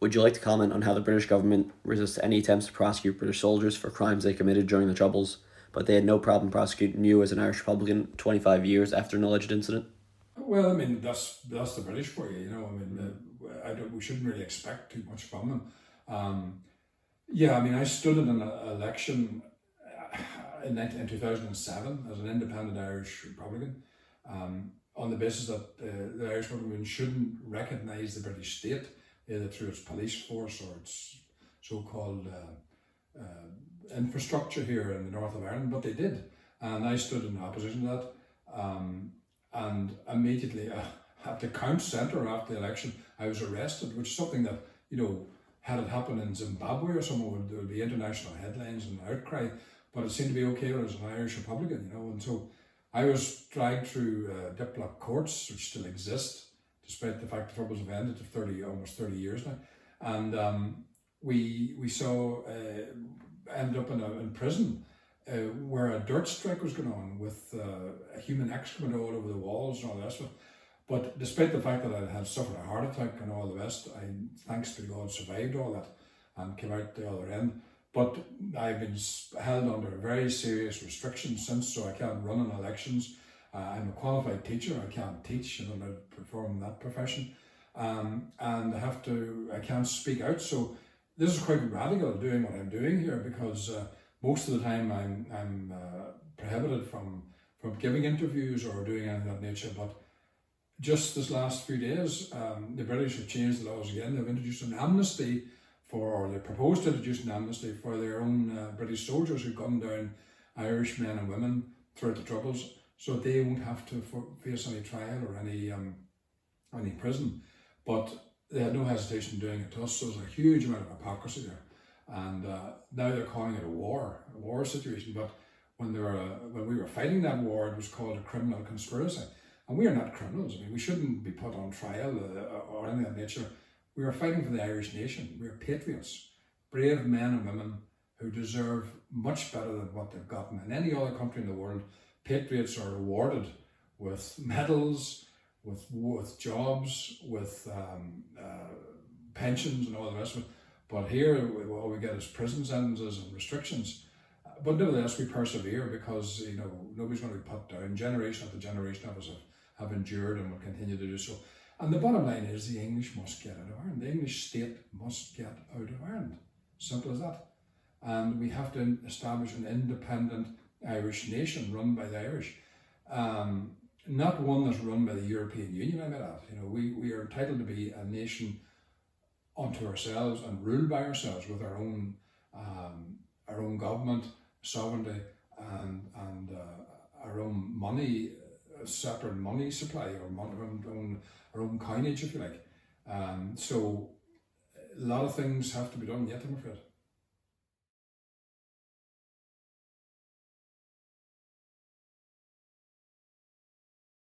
Would you like to comment on how the British government resists any attempts to prosecute British soldiers for crimes they committed during the Troubles, but they had no problem prosecuting you as an Irish Republican 25 years after an alleged incident? Well, I mean, that's the British for you, you know. I mean, we shouldn't really expect too much from them. Yeah, I mean, I stood in an election in 2007 as an independent Irish Republican, on the basis that the Irish Republican shouldn't recognise the British state, either through its police force or its so-called infrastructure here in the north of Ireland, but they did. And I stood in opposition to that. And immediately at the count centre after the election, I was arrested, which is something that, you know, had it happened in Zimbabwe or somewhere, there would be international headlines and outcry, but it seemed to be okay as an Irish Republican, you know. And so I was dragged through Diplock courts, which still exist, despite the fact the Troubles have ended for almost 30 years now. And we ended up in prison, where a dirt strike was going on with human excrement all over the walls and all the rest of it. But despite the fact that I had suffered a heart attack and all the rest, I, thanks to God, survived all that and came out the other end. But I've been held under very serious restrictions since, so I can't run in elections. I'm a qualified teacher, I can't teach, you know, I perform that profession. And I can't speak out. So this is quite radical doing what I'm doing here, because most of the time I'm prohibited from giving interviews or doing anything of that nature. But just this last few days, the British have changed the laws again. They've introduced an amnesty or they proposed to introduce an amnesty for their own British soldiers who gunned down Irish men and women throughout the Troubles, so they won't have to face any trial or any prison. But they had no hesitation doing it to us, so there's a huge amount of hypocrisy there. And now they're calling it a war situation. But when we were fighting that war, it was called a criminal conspiracy. And we are not criminals. I mean, we shouldn't be put on trial or anything of that nature. We are fighting for the Irish nation. We are patriots, brave men and women who deserve much better than what they've gotten. In any other country in the world, patriots are rewarded with medals, with jobs, with pensions and all the rest of it. But here, all we get is prison sentences and restrictions. But nevertheless, we persevere because, you know, nobody's going to be put down. Generation after generation of us have endured and will continue to do so. And the bottom line is the English must get out of Ireland. The English state must get out of Ireland. Simple as that. And we have to establish an independent Irish nation run by the Irish. Not one that's run by the European Union, I might add. You know, we are entitled to be a nation unto ourselves and ruled by ourselves with our own government, sovereignty, and our own money, separate money supply, or our own coinage, if you like. So a lot of things have to be done yet, I'm afraid.